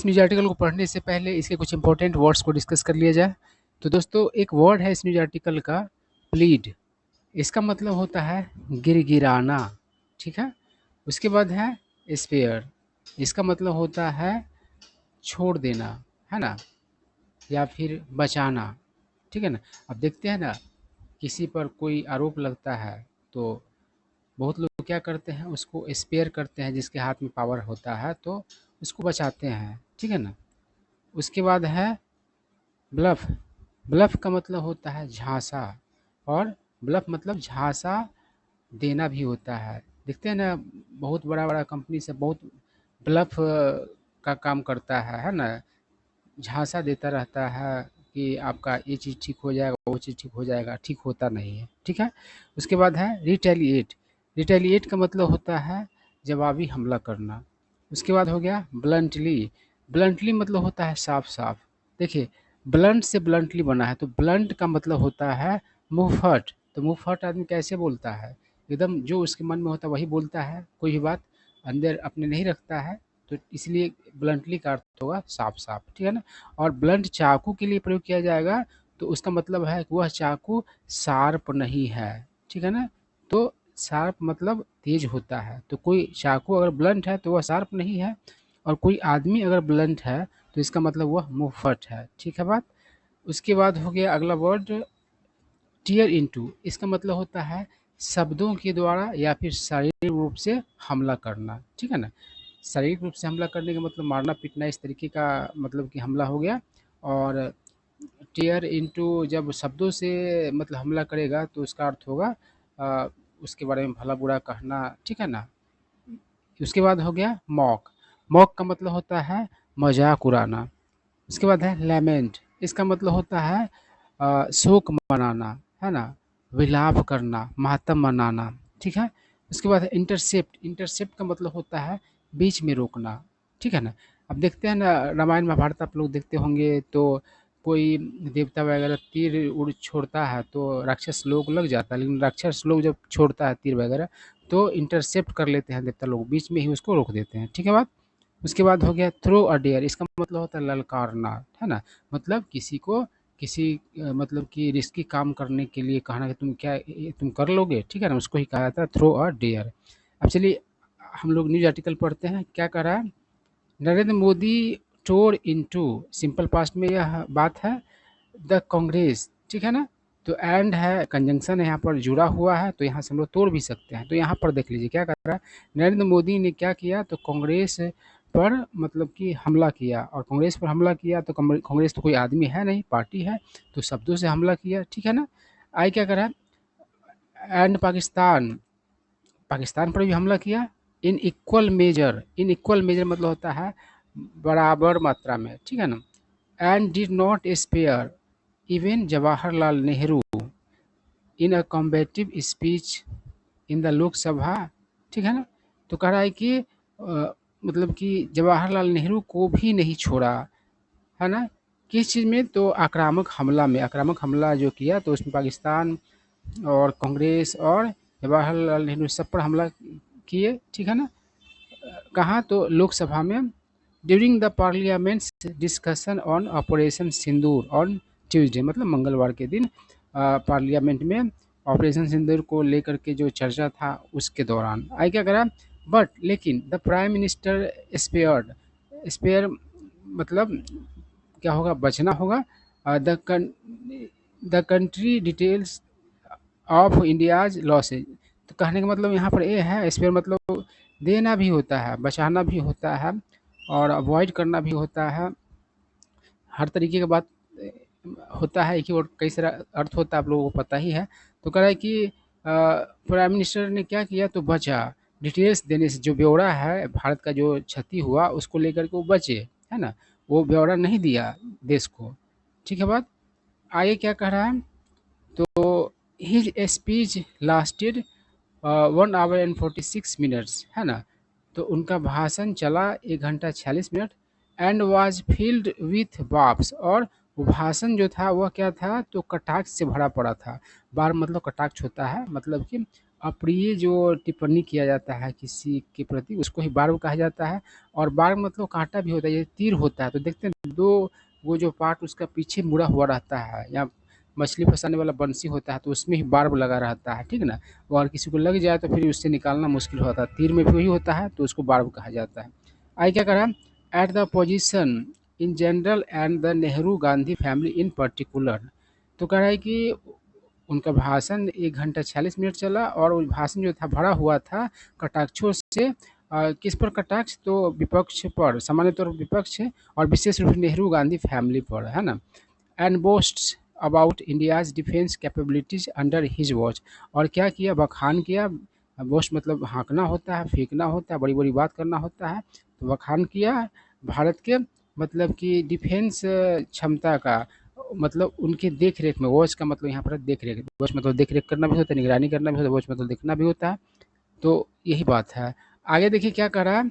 इस news article को पढ़ने से पहले इसके कुछ इंपॉर्टेंट वर्ड्स को डिस्कस कर लिया जाए। तो दोस्तों एक वर्ड है इस न्यूज़ आर्टिकल का, प्लीड। इसका मतलब होता है गिड़गिड़ाना, ठीक है। उसके बाद है स्पेयर, इसका मतलब होता है छोड़ देना, है ना, या फिर बचाना, ठीक है ना। अब देखते हैं ना, किसी पर कोई आरोप लगता है तो बहुत लोग क्या करते हैं, उसको स्पेयर करते हैं, जिसके हाथ में पावर होता है तो उसको बचाते हैं, ठीक है ना। उसके बाद है ब्लफ। ब्लफ का मतलब होता है झांसा, और ब्लफ मतलब झांसा देना भी होता है। देखते हैं ना, बहुत बड़ा बड़ा कंपनी से बहुत ब्लफ का काम करता है ना। झांसा देता रहता है कि आपका ये चीज़ ठीक हो जाएगा, वो चीज़ ठीक हो जाएगा, ठीक होता नहीं है, ठीक है। उसके बाद है रिटेलिएट। रिटेलिएट का मतलब होता है जवाबी हमला करना। उसके बाद हो गया ब्लंटली। ब्लंटली मतलब होता है साफ साफ। देखिए, ब्लंट से ब्लंटली बना है, तो ब्लंट का मतलब होता है मुंहफट। तो मुंहफट आदमी कैसे बोलता है, एकदम जो उसके मन में होता है वही बोलता है, कोई भी बात अंदर अपने नहीं रखता है। तो इसलिए ब्लंटली का अर्थ होगा साफ साफ, ठीक है ना। और ब्लंट चाकू के लिए प्रयोग किया जाएगा, तो उसका मतलब है कि वह चाकू शार्प नहीं है, ठीक है ना। तो शार्प मतलब तेज होता है, तो कोई चाकू अगर ब्लंट है तो वह शार्प नहीं है, और कोई आदमी अगर ब्लंट है तो इसका मतलब वह मुंहफट है, ठीक है बात। उसके बाद हो गया अगला वर्ड टीयर इनटू। इसका मतलब होता है शब्दों के द्वारा या फिर शारीरिक रूप से हमला करना, ठीक है ना। शारीरिक रूप से हमला करने का मतलब मारना पीटना, इस तरीके का मतलब कि हमला हो गया। और टीयर इनटू जब शब्दों से मतलब हमला करेगा तो उसका अर्थ होगा उसके बारे में भला बुरा कहना, ठीक है ना। उसके बाद हो गया मॉक। मॉक का मतलब होता है मजाक उड़ाना। उसके बाद है लैमेंट। इसका मतलब होता है शोक मनाना, है ना, विलाप करना, मातम मनाना, ठीक है। उसके बाद है इंटरसेप्ट। इंटरसेप्ट का मतलब होता है बीच में रोकना, ठीक है ना। अब देखते हैं ना, रामायण महाभारत आप लोग देखते होंगे, तो कोई देवता वगैरह तीर उड़ छोड़ता है तो राक्षस लोग लग जाता है, लेकिन राक्षस लोग जब छोड़ता है तीर वगैरह तो इंटरसेप्ट कर लेते हैं देवता लोग, बीच में ही उसको रोक देते हैं, ठीक है बात। उसके बाद हो गया थ्रो अ डेयर। इसका मतलब होता है ललकारना, है ना। मतलब किसी को किसी मतलब कि रिस्की काम करने के लिए कहना कि तुम क्या ये तुम कर लोगे, ठीक है ना, उसको ही कहा जाता है थ्रो अ डेयर। अब चलिए हम लोग न्यूज़ आर्टिकल पढ़ते हैं, क्या कह रहा है। नरेंद्र मोदी टोर इनटू, सिंपल पास्ट में यह बात है, द कांग्रेस, ठीक है ना। तो एंड है, कंजंक्शन है यहाँ पर जुड़ा हुआ है, तो यहाँ से हम लोग तोड़ भी सकते हैं। तो यहाँ पर देख लीजिए क्या कर रहा है, नरेंद्र मोदी ने क्या किया, तो कांग्रेस पर मतलब कि हमला किया। और कांग्रेस पर हमला किया तो कांग्रेस तो कोई आदमी है नहीं, पार्टी है, तो शब्दों से हमला किया, ठीक है ना। आई क्या करा, एंड पाकिस्तान, पाकिस्तान पर भी हमला किया। In equal measure, in equal measure मतलब होता है बराबर मात्रा में, ठीक है ना। And did not spare even Jawaharlal Nehru in a combative speech in the Lok Sabha, ठीक है ना। तो कह रहा है कि मतलब कि जवाहरलाल नेहरू को भी नहीं छोड़ा, है ना। किस चीज़ में, तो आक्रामक हमला में। आक्रामक हमला जो किया तो उसमें पाकिस्तान और कांग्रेस और जवाहरलाल नेहरू सब पर हमला किए, ठीक है ना। कहाँ, तो लोकसभा में। During the parliaments discussion on operation Sindoor on Tuesday, मतलब मंगलवार के दिन पार्लियामेंट में ऑपरेशन सिंदूर को लेकर के जो चर्चा था उसके दौरान आई क्या करा, बट लेकिन the prime minister spared. Spare मतलब क्या होगा, बचना होगा। The country details of India's losses. तो कहने का मतलब यहाँ पर ये है, स्पेयर मतलब देना भी होता है, बचाना भी होता है, और अवॉइड करना भी होता है। हर तरीके का बात होता है, एक ही वर्ड कई सारा अर्थ होता है, आप लोगों को पता ही है। तो कह रहा है कि प्राइम मिनिस्टर ने क्या किया, तो बचा। डिटेल्स देने से, जो ब्यौरा है भारत का जो क्षति हुआ उसको लेकर के वो बचे, है ना। वो ब्यौरा नहीं दिया देश को, ठीक है बात। आगे क्या कह रहा है, तो his speech lasted 1 hour and 46 minutes, है ना। तो उनका भाषण चला 1 घंटा 46 minute. And was filled with बाप्स, और वो भाषण जो था वह क्या था, तो कटाक्ष से भरा पड़ा था। बार मतलब कटाक्ष होता है, मतलब कि अप्रिय जो टिप्पणी किया जाता है किसी के प्रति उसको ही बार्ब कहा जाता है। और बार्ब मतलब काँटा भी होता है, ये तीर होता है। तो देखते हैं 2 वो जो पार्ट उसका पीछे मुड़ा हुआ रहता है, या मछली फँसाने वाला बंसी होता है तो उसमें ही बार्ब लगा रहता है, ठीक है ना? और किसी को लग जाए तो फिर उससे निकालना मुश्किल होता है। तीर में भी वही होता है तो उसको बार्ब कहा जाता है। आगे क्या करा, at the position in general and the Nehru Gandhi family in particular. तो कह रहा है कि उनका भाषण 1 घंटा 46 मिनट चला और वो भाषण जो था भरा हुआ था कटाक्षों से। किस पर कटाक्ष? तो विपक्ष पर, सामान्य तौर पर विपक्ष और विशेष रूप से नेहरू गांधी फैमिली पर, है ना? And बोस्ट्स about India's defence capabilities under his watch. और क्या किया? बखान किया। बोस्ट मतलब हाँकना होता है, फेंकना होता है, बड़ी-बड़ी बात करना होता है। तो बखान किया भारत के मतलब कि डिफेंस क्षमता का, मतलब उनके देख-रेख में। वॉच का मतलब यहाँ पर देख-रेख, वॉच मतलब देख-रेख करना भी होता है, निगरानी करना भी होता है, वॉच मतलब देखना भी होता है। तो यही बात है। आगे देखिए क्या कह रहा है?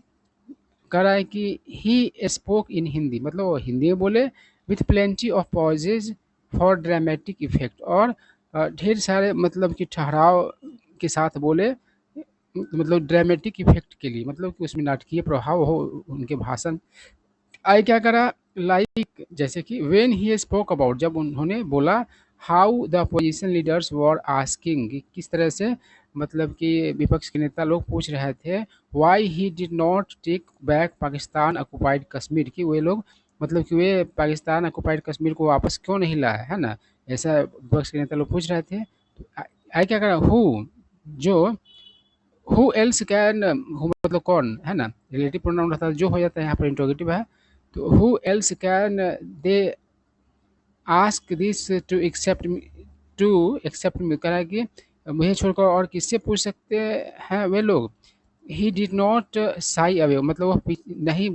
कह रहा है कि ही स्पोक इन हिंदी, मतलब वो हिंदी में बोले with plenty of pauses for dramatic effect. और ढेर सारे मतलब कि ठहराव के साथ बोले, मतलब ड्रामेटिक इफेक्ट के लिए, मतलब कि उसमें नाटकीय प्रभाव हो उनके भाषण। आई क्या करा, लाइक जैसे कि व्हेन ही स्पोक अबाउट, जब उन्होंने बोला how the position leaders were asking, किस तरह से मतलब कि विपक्ष के नेता लोग पूछ रहे थे why he did not take back Pakistan occupied Kashmir, की वे लोग मतलब कि वे पाकिस्तान ऑक्युपाइड कश्मीर को वापस क्यों नहीं लाए, है ना? ऐसा विपक्ष के नेता लोग पूछ रहे थे। तो आई क्या करा, हु जो, हु एल्स कैन, हु मतलब कौन, है ना? रिलेटिव प्रोनाउन रहता है, जो हो जाता है यहाँ पर इंट्रोगेटिव है। तो who else can they ask this to accept me, to accept me, कह रहा है कि मुझे छोड़कर और किससे पूछ सकते हैं वे लोग। ही डिड नॉट साई अवे, मतलब वह नहीं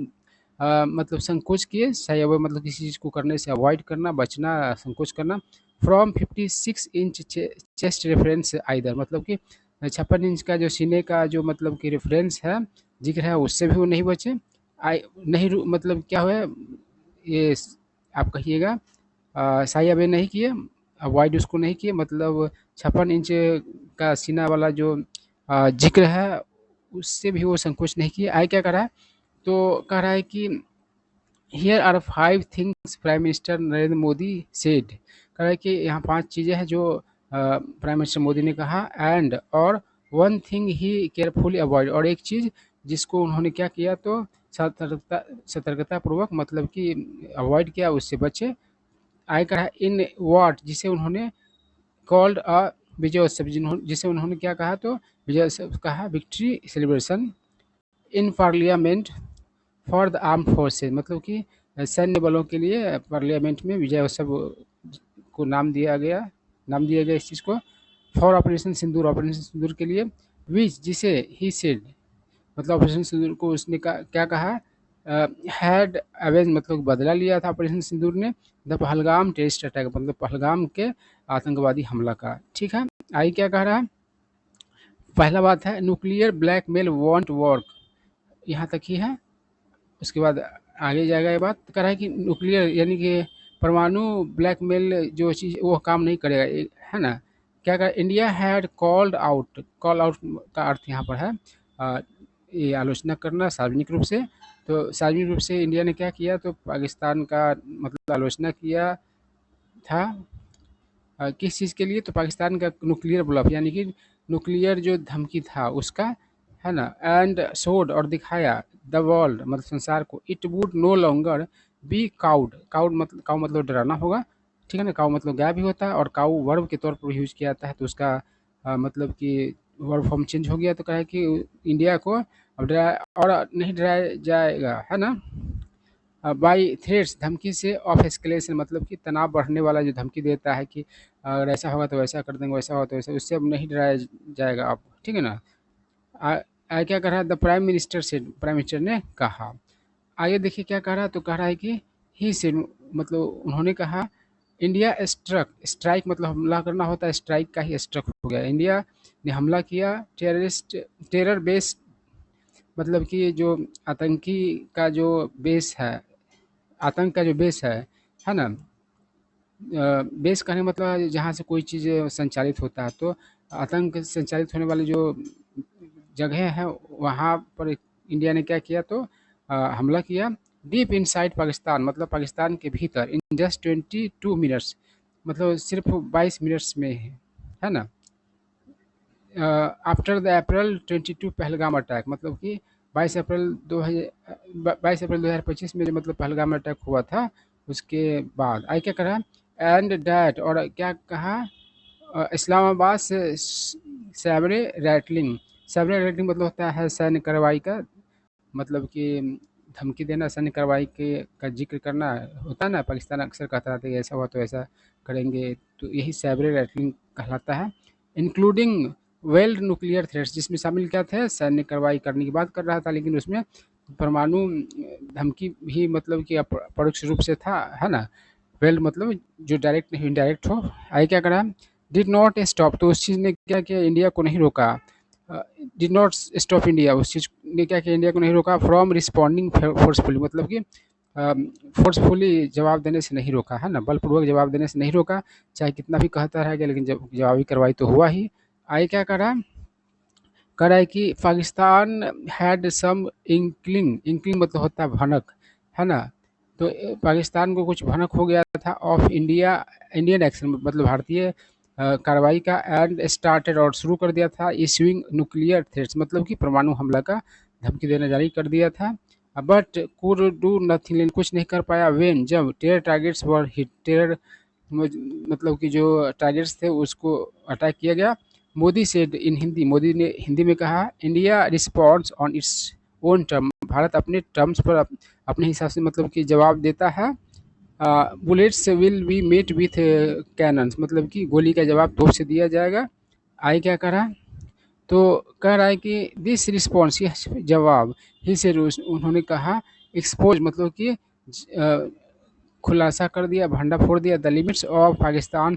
मतलब संकोच किए। साई अवे मतलब किसी चीज़ को करने से अवॉइड करना, बचना, संकोच करना। From 56 inch chest reference either, मतलब कि 56 इंच का जो सीने का जो मतलब कि रेफरेंस है, जिक्र है, उससे भी वो नहीं बचे। आई नहीं मतलब क्या हुआ, ये आप कहिएगा साई अबे नहीं किए, अवॉइड उसको नहीं किए, मतलब 56 इंच का सीना वाला जो जिक्र है उससे भी वो संकोच नहीं किए। आगे क्या कह रहा है? तो कह रहा है कि here are 5 things prime minister Narendra Modi said. कह रहा है कि यहाँ 5 चीज़ें हैं जो प्राइम मिनिस्टर मोदी ने कहा। एंड और one thing he carefully avoid, और एक चीज़ जिसको उन्होंने क्या किया, तो सतर्कता पूर्वक मतलब कि अवॉइड किया, उससे बचे। आय कहा इन व्हाट, जिसे उन्होंने कॉल्ड अ विजयोत्सव, जिसे उन्होंने क्या कहा, तो विजयोत्सव कहा, victory celebration in parliament for the arm forces, मतलब कि सैन्य बलों के लिए पार्लियामेंट में विजय उत्सव को नाम दिया गया इस चीज़ को। For operation Sindoor, operation Sindoor के लिए। विच, जिसे ही सेड, मतलब ऑपरेशन सिंदूर को उसने क्या कहा, हैड अवेज, मतलब बदला लिया था ऑपरेशन सिंदूर ने द पहलगाम टेररिस्ट अटैक, मतलब पहलगाम के आतंकवादी हमला का। ठीक है, आई क्या कह रहा है? पहला बात है न्यूक्लियर ब्लैकमेल वॉन्ट वर्क, यहाँ तक ही है। उसके बाद आगे जाएगा ये बात, कह रहा है कि न्यूक्लियर यानी कि परमाणु ब्लैकमेल जो चीज़ वो काम नहीं करेगा, है ना? क्या कर, India had called out, call out का अर्थ यहाँ पर है ये आलोचना करना सार्वजनिक रूप से। तो सार्वजनिक रूप से इंडिया ने क्या किया, तो पाकिस्तान का मतलब आलोचना किया था। किस चीज़ के लिए, तो पाकिस्तान का न्यूक्लियर ब्लफ यानी कि न्यूक्लियर जो धमकी था उसका, है ना? एंड शोड, और दिखाया द वर्ल्ड मतलब संसार को, it would know longer be cowed, cowed मतलब काउ मतलब डराना होगा, ठीक है ना? काउ मतलब गाय भी होता है, और काउ वर्ब के तौर पर यूज किया जाता है, तो उसका मतलब कि वर्ब फॉर्म चेंज हो गया। तो कहा है कि इंडिया को अब डरा और नहीं डराया जाएगा, है ना? बाई थ्रेट्स, धमकी से, ऑफ एस्केलेशन मतलब कि तनाव बढ़ने वाला जो धमकी देता है कि अगर ऐसा होगा तो वैसा कर देंगे, वैसा होगा तो वैसा, उससे अब नहीं डराया जाएगा आप, ठीक है ना? आ, क्या कह रहा है, द प्राइम मिनिस्टर से, प्राइम मिनिस्टर ने कहा। आगे देखिए क्या कह रहा है, तो कह रहा है कि ही से मतलब उन्होंने कहा इंडिया स्ट्रक, स्ट्राइक मतलब हमला करना होता है, स्ट्राइक का ही स्ट्रक हो गया, इंडिया ने हमला किया टेरर बेस्ड, मतलब कि जो आतंकी का जो बेस है, आतंक का जो बेस है ना? बेस कहने का मतलब है जहाँ से कोई चीज़ संचालित होता है। तो आतंक से संचालित होने वाली जो जगह है वहाँ पर इंडिया ने क्या किया, तो हमला किया डीप इनसाइड पाकिस्तान, मतलब पाकिस्तान के भीतर, इन जस्ट 22 मिनट्स, मतलब सिर्फ 22 मिनट्स में, है ना। After the April 22 Pahalgam attack, मतलब कि 22 अप्रैल 2025 में जो मतलब पहलगाम अटैक हुआ था, उसके बाद आई क्या करा, एंड डैट, और क्या कहा, इस्लामाबाद से सैबरे रैटलिंग, सैबरे रैटलिंग मतलब होता है सैन्य कार्रवाई का, मतलब कि धमकी देना, सैन्य कार्रवाई के का जिक्र करना होता है ना, पाकिस्तान अक्सर कहता रहता है कि ऐसा हुआ तो ऐसा करेंगे, तो यही सैबरे रैटलिंग कहलाता है। इंक्लूडिंग वेल्ड न्यूक्लियर थ्रेट्स, जिसमें शामिल क्या थे, सैन्य कार्रवाई करने की बात कर रहा था, लेकिन उसमें परमाणु धमकी भी मतलब कि परोक्ष रूप से था, है ना। वेल्ड मतलब जो डायरेक्ट नहीं इनडायरेक्ट हो। आई क्या करा, डिड नॉट स्टॉप, तो उस चीज़ ने क्या किया, इंडिया को नहीं रोका। डिड नॉट स्टॉप इंडिया, उस चीज़ ने क्या किया, इंडिया को नहीं रोका फ्रॉम रिस्पॉन्डिंग फोर्सफुली, मतलब कि फोर्सफुली जवाब देने से नहीं रोका, है ना, बलपूर्वक जवाब देने से नहीं रोका, चाहे कितना भी कहता रहेगा, लेकिन जब जवाबी कार्रवाई तो हुआ ही। आई क्या करा, करा है कि Pakistan had some inkling, inkling मतलब होता है भनक, है ना। तो पाकिस्तान को कुछ भनक हो गया था ऑफ इंडिया, इंडियन एक्शन मतलब भारतीय कार्रवाई का, एंड स्टार्टेड और शुरू कर दिया था इशूइंग न्यूक्लियर थ्रेट्स, मतलब कि परमाणु हमला का धमकी देना जारी कर दिया था। बट कुड डू नथिंग, लेकिन कुछ नहीं कर पाया, वेन जब terror targets were hit, terror मतलब कि जो टारगेट्स थे उसको अटैक किया गया। मोदी सेड इन हिंदी, मोदी ने हिंदी में कहा, India responds on its own term, Bharat अपने टर्म्स पर अपने हिसाब से मतलब कि जवाब देता है। Bullets will be met with cannons, मतलब कि गोली का जवाब तोप से दिया जाएगा। आई क्या करा, तो कह रहा है कि दिस रिस्पॉन्स, यह जवाब, ही से उन्होंने कहा, एक्सपोज मतलब कि खुलासा कर दिया, भंडा फोड़ दिया, the limits of Pakistan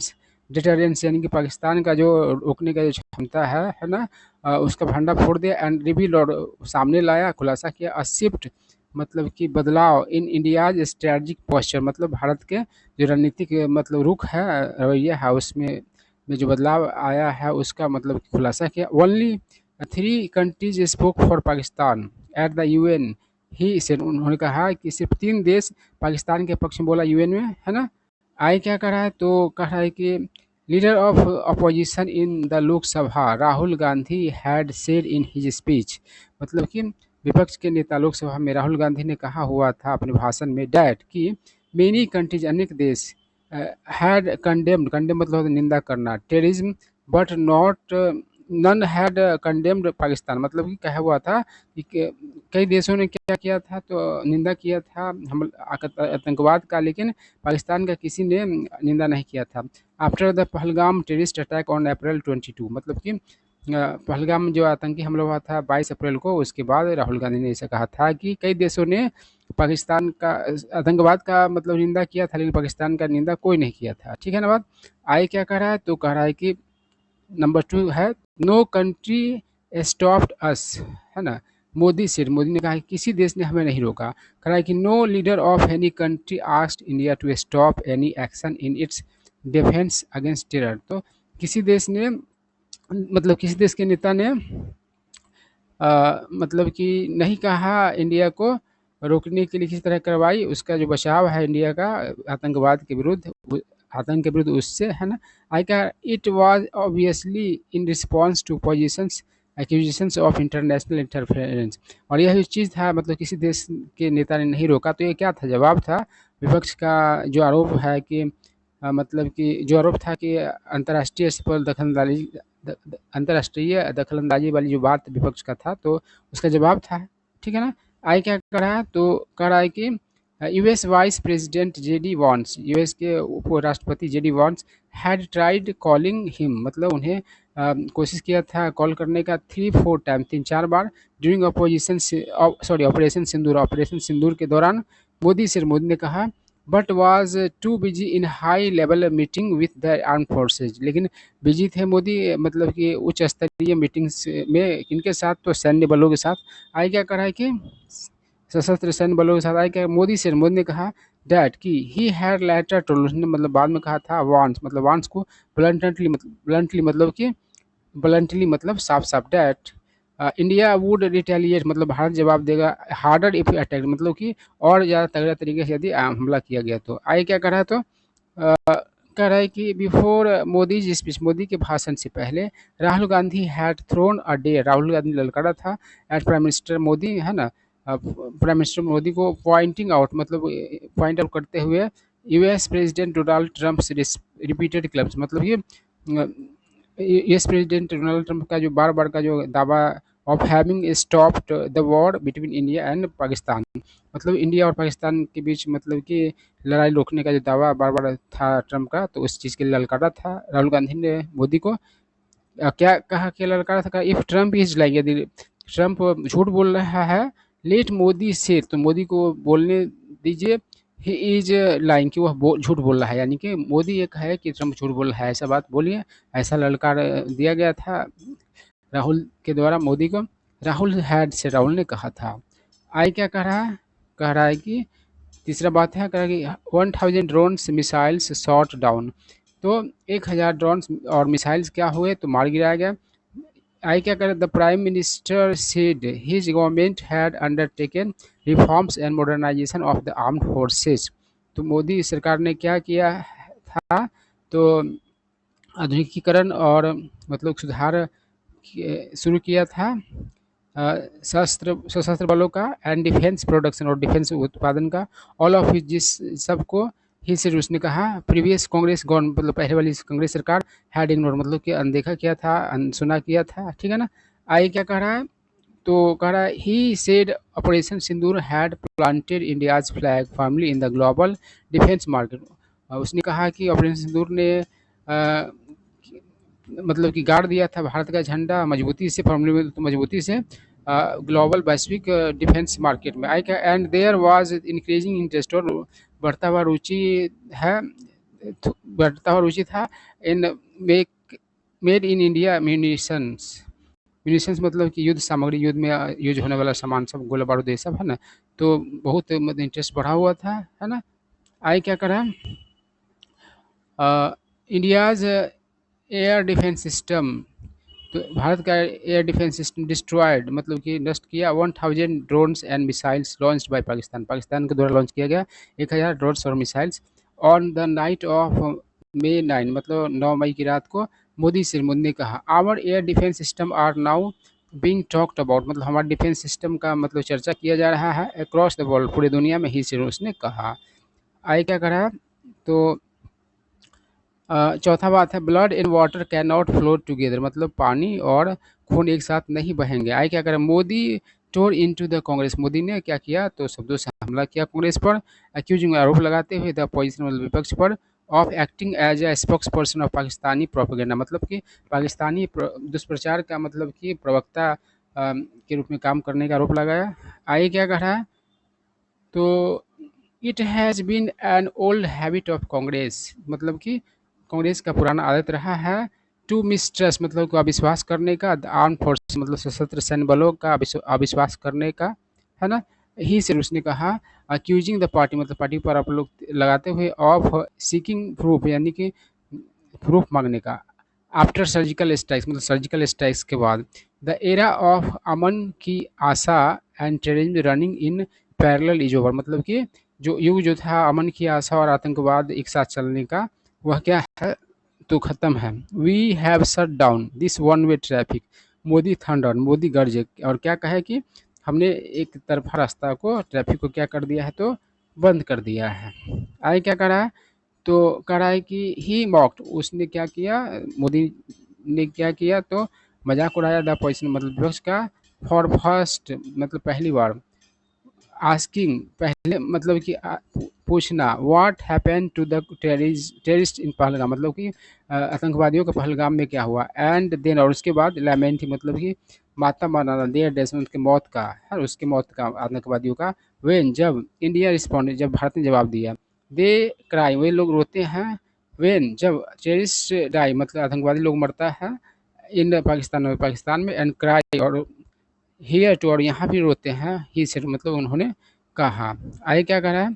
deterrence, यानी कि पाकिस्तान का जो रोकने का जो क्षमता है ना, उसका भंडा फोड़ दिया, एंड रिवील, और सामने लाया, खुलासा किया, अ शिफ्ट मतलब कि बदलाव इन इंडियाज स्ट्रेटजिक पोस्चर, मतलब भारत के जो रणनीतिक मतलब रुख है, रवैया है, उसमें में जो बदलाव आया है उसका मतलब खुलासा किया। Only 3 countries spoke for Pakistan at the UN, he said उन्होंने कहा कि सिर्फ 3 देश पाकिस्तान के पक्ष में बोला यूएन में, है ना। आई क्या कह रहा है, तो कह रहा है कि leader of opposition in the Lok Sabha Rahul Gandhi had said in his speech, मतलब कि विपक्ष के नेता लोकसभा में राहुल गांधी ने कहा हुआ था अपने भाषण में, डैट कि मेनी कंट्रीज, अनेक देश, हैड कंडेम्ड, कंडेम मतलब होता है निंदा करना, terrorism, but not none had condemned Pakistan, मतलब कि कहा हुआ था कि कई देशों ने क्या किया था, तो निंदा किया था हम आतंकवाद का, लेकिन पाकिस्तान का किसी ने निंदा नहीं किया था। After the Pahalgam terrorist attack on April 22, मतलब कि पहलगाम में जो आतंकी हमला हुआ था 22 अप्रैल को, उसके बाद राहुल गांधी ने ऐसा कहा था कि कई देशों ने पाकिस्तान का आतंकवाद का मतलब निंदा किया था, लेकिन पाकिस्तान का निंदा कोई नहीं किया था, ठीक है ना बात। आई क्या कह रहा है, तो कह रहा है कि नंबर 2 है, नो कंट्री स्टॉप्ड अस, है ना। मोदी से, मोदी ने कहा कि किसी देश ने हमें नहीं रोका। कह रहा है कि no leader of any country asked India to stop any action in its defence against terror, तो किसी देश ने मतलब किसी देश के नेता ने मतलब कि नहीं कहा इंडिया को रोकने के लिए किसी तरह कार्रवाई, उसका जो बचाव है इंडिया का आतंकवाद के विरुद्ध, आतंक के विरुद्ध, उससे, है ना। आई का it was obviously in response to positions accusations of international interference, और यह जो चीज़ था मतलब किसी देश के नेता ने नहीं रोका, तो ये क्या था, जवाब था विपक्ष का जो आरोप है कि मतलब कि जो आरोप था कि अंतर्राष्ट्रीय स्तर पर अंतर्राष्ट्रीय दखलंदाजी वाली जो बात विपक्ष का था, तो उसका जवाब था, ठीक है ना। आई क्या कर रहा है, तो कह रहा है कि US vice president JD Vance, US के उप राष्ट्रपति JD Vance had tried calling him, मतलब उन्हें कोशिश किया था कॉल करने का 3-4 टाइम, 3-4 बार, during opposition sorry operation Sindoor के दौरान। मोदी ने कहा, but was too busy in high level meeting with the arm forces, लेकिन बिजी थे मोदी मतलब कि उच्च स्तरीय मीटिंग्स में, किनके साथ, तो सैन्य बलों के साथ। आई क्या कहा है कि सशस्त्र सैन्य बलों के साथ, आई क्या मोदी ने कहा डैट कि ही हैड लेटर टोल्ड, उसने मतलब बाद में कहा था वांस, मतलब वांस को ब्लंटली मतलब कि ब्लंटली मतलब साफ-साफ दैट इंडिया वुड रिटेलिएट मतलब भारत जवाब देगा हार्डर इफ अटैक्ड मतलब कि और ज़्यादा तगड़ा तरीके से यदि हमला किया गया तो। आगे क्या कह रहा है तो कह रहा है कि बिफोर मोदीज़ स्पीच मोदी के भाषण से पहले Rahul Gandhi had thrown a dare Rahul Gandhi ललकारा था एट प्राइम मिनिस्टर मोदी है ना प्राइम मिनिस्टर मोदी को पॉइंटिंग आउट मतलब पॉइंट आउट करते हुए US president Donald Trump repeated claims मतलब ये यूएस प्रेसिडेंट डोनाल्ड ट्रम्प का जो बार-बार का जो दावा of having stopped the war between India and Pakistan मतलब इंडिया और पाकिस्तान के बीच मतलब कि लड़ाई रोकने का जो दावा बार-बार था ट्रम्प का, तो उस चीज़ के लिए ललकारा था राहुल गांधी ने मोदी को। क्या कहा कि ललकारा था, कहा इफ ट्रम्प इज़ लाइंग यदि ट्रम्प झूठ बोल रहा है, लेट मोदी से तो मोदी को बोलने दीजिए ही इज़ लाइंग कि वह झूठ बोल रहा है, यानी कि मोदी एक है कि ट्रम्प झूठ बोल रहा है, ऐसा बात बोलिए, ऐसा ललकार दिया गया था राहुल के द्वारा मोदी को। राहुल हैड से राहुल ने कहा था। आई क्या कह रहा है? कह रहा है कि तीसरा बात है कह रहा है कि 1000 ड्रोन्स मिसाइल्स शॉट डाउन तो 1000 ड्रोन्स और मिसाइल्स क्या हुए तो मार गिराया गया। आई क्या कर the prime minister said his government had undertaken reforms and modernisation of the armed forces तो मोदी सरकार ने क्या किया था तो आधुनिकीकरण और मतलब सुधार शुरू किया था सशस्त्र बलों का एंड डिफेंस प्रोडक्शन और डिफेंस उत्पादन का ऑल ऑफ जिस सबको ही सिर्फ उसने कहा प्रीवियस कांग्रेस गवर्नमेंट मतलब पहले वाली कांग्रेस सरकार हैड इग्नोर मतलब कि अनदेखा किया था अनसुना किया था ठीक है ना। आगे क्या कह रहा है तो कह रहा है he said operation Sindoor had planted India's flag firmly in the global defence market. उसने कहा कि ऑपरेशन सिंदूर ने मतलब कि गाड़ दिया था भारत का झंडा मजबूती से फर्मली में तो मजबूती से ग्लोबल वैश्विक डिफेंस मार्केट में आई क्या and there was increasing interest और बढ़ता हुआ रुचि है बढ़ता हुआ रुचि था in make made in India munitions munitions मतलब कि युद्ध सामग्री युद्ध में यूज होने वाला सामान सब गोला बारूद ये सब है ना तो बहुत मतलब इंटरेस्ट बढ़ा हुआ था है ना। आई क्या करा इंडियाज एयर डिफेंस सिस्टम तो भारत का एयर डिफेंस सिस्टम डिस्ट्रॉयड मतलब कि नष्ट किया 1000 drones and missiles launched by Pakistan Pakistan के द्वारा लॉन्च किया गया 1000 ड्रोन्स और missiles on the night of May 9 मतलब 9 मई की रात को मोदी ने कहा our air defence system are now being talked about मतलब हमारा डिफेंस सिस्टम का मतलब चर्चा किया जा रहा है अक्रॉस द वर्ल्ड पूरी दुनिया में ही सिर्फ उसने कहा। आगे क्या करा तो चौथा बात है blood and water can not flow together मतलब पानी और खून एक साथ नहीं बहेंगे। आगे क्या करें मोदी टोर इनटू द कांग्रेस मोदी ने क्या किया तो शब्दों से हमला किया कांग्रेस पर एक्यूजिंग आरोप लगाते हुए द अपोजिशन मतलब विपक्ष पर of acting as a spokesperson of Pakistani propaganda मतलब कि पाकिस्तानी दुष्प्रचार का मतलब कि प्रवक्ता के रूप में काम करने का आरोप लगाया। आगे क्या कह रहा है तो it has been an old habit of Congress मतलब कि कांग्रेस का पुराना आदत रहा है टू मिसट्रस्ट मतलब को अविश्वास करने का आर्म फोर्स मतलब सशस्त्र सैन्य बलों का अविश्वास करने का है ना। ही से उसने कहा अक्यूजिंग द पार्टी मतलब पार्टी पर आप लोग लगाते हुए ऑफ सीकिंग प्रूफ यानी कि प्रूफ मांगने का आफ्टर सर्जिकल स्ट्राइक्स मतलब सर्जिकल स्ट्राइक्स के बाद the era of Aman ki Asha and terrorism running in parallel is over मतलब कि जो युग जो था अमन की आशा और आतंकवाद एक साथ चलने का वह क्या है तो ख़त्म है। We have shut down this one way traffic Modi thunder Modi गर्जे और क्या कहे कि हमने एक तरफा रास्ता को ट्रैफिक को क्या कर दिया है तो बंद कर दिया है। आगे क्या करा है तो कह रहा है कि ही मॉक्ड उसने क्या किया मोदी ने क्या किया तो मजाक उड़ाया द पोजिशन मतलब विपक्ष का फॉर फर्स्ट मतलब पहली बार आस्किंग पहले मतलब कि पूछना what happened to the terrorist in Pahalgam मतलब कि आतंकवादियों का पहलगाम में क्या हुआ एंड देन और उसके बाद लैमेंट मतलब कि माता मनाना देयर डेथ उनकी मौत का है उसकी मौत का आतंकवादियों का वेन जब इंडिया रिस्पॉन्ड जब भारत ने जवाब दिया दे क्राई वे लोग रोते हैं वेन जब टेररिस्ट डाई मतलब आतंकवादी लोग मरता है इन पाकिस्तान में एंड क्राई और हियर टू और यहाँ भी रोते हैं ही से मतलब उन्होंने कहा। आगे क्या कह रहा है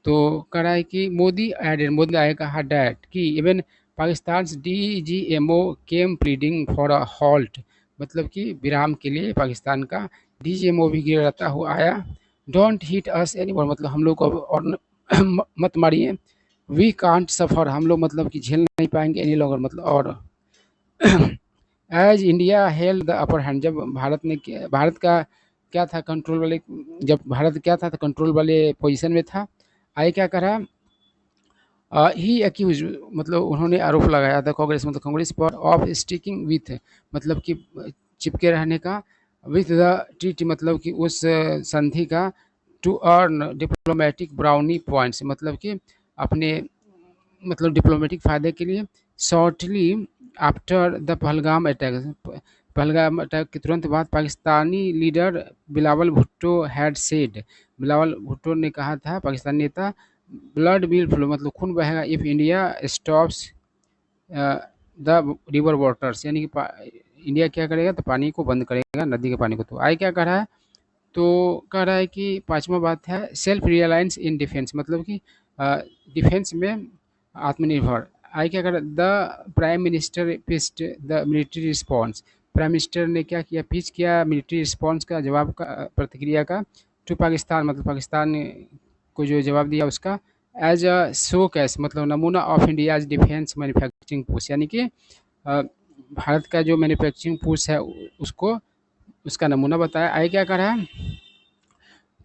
तो कह रहा है कि मोदी एडेड मोदी आगे कहा डैट कि even Pakistan DGMO came pleading for a halt, मतलब कि विराम के लिए पाकिस्तान का डीजीएमओ भी गिराता हुआ आया। डोंट हिट अस एनीमोर, मतलब हम लोग को अब और मत मारिए। वी कांट सफ़र, हम लोग मतलब कि झेल नहीं पाएंगे एनी लॉन्गर, मतलब और as India held the upper hand, जब भारत का क्या था कंट्रोल वाले, जब भारत क्या था तो कंट्रोल वाले पोजीशन में था। आगे क्या करा, ही अक्यूज, मतलब उन्होंने आरोप लगाया था कांग्रेस, मतलब कांग्रेस पर ऑफ स्टिकिंग विथ, मतलब कि चिपके रहने का, विथ द ट्रीटी, मतलब कि उस संधि का, to earn diplomatic brownie points, मतलब कि अपने मतलब डिप्लोमेटिक फ़ायदे के लिए। Shortly after the Pahalgam attack, Pahalgam attack के तुरंत बाद Pakistani leader Bilawal Bhutto had said, Bilawal Bhutto ने कहा था, पाकिस्तानी नेता, ब्लड विल फ्लो, मतलब खून बहेगा, if India stops the river waters, यानी कि इंडिया क्या करेगा तो पानी को बंद करेगा, नदी के पानी को। तो आगे क्या कर रहा है, तो कह रहा है कि पाँचवा बात है सेल्फ रिलायंस इन डिफेंस, मतलब कि डिफेंस में आत्मनिर्भर। आगे क्या कर रहा है, द प्राइम मिनिस्टर पिस्ट the military response, prime minister ने क्या किया, पिच किया मिलिट्री रिस्पॉन्स का, जवाब का, प्रतिक्रिया का, टू पाकिस्तान, मतलब पाकिस्तान को जो जवाब दिया उसका, एज अ शो कैस, मतलब नमूना of India's defence manufacturing push, यानी कि भारत का जो मैन्युफैक्चरिंग पुश है उसको, उसका नमूना बताया। आगे क्या कर रहा है,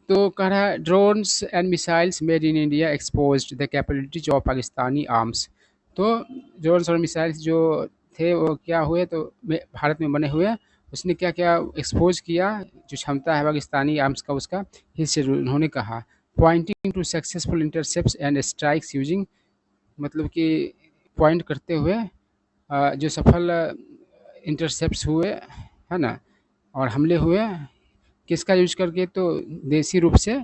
तो कह रहा है drones and missiles made in India exposed the capabilities of Pakistani arms, तो ड्रोन्स और मिसाइल्स जो थे वो क्या हुए, तो भारत में बने हुए, उसने क्या क्या एक्सपोज किया, जो क्षमता है पाकिस्तानी आर्म्स का उसका हिस्से उन्होंने कहा। Pointing to successful intercepts and strikes using, मतलब कि पॉइंट करते हुए जो सफल इंटरसेप्ट्स हुए है ना, और हमले हुए किसका यूज करके, तो देसी रूप से,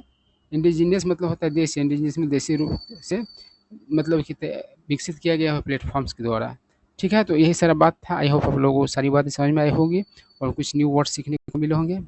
इंडिजीनियस मतलब होता है देसी, इंडिजीनियस में देसी रूप से, मतलब कि विकसित किया गया है प्लेटफॉर्म्स के द्वारा। ठीक है, तो यही सारा बात था। आई होप आप लोगों को सारी बातें समझ में आई होगी और कुछ न्यू वर्ड सीखने को मिले होंगे।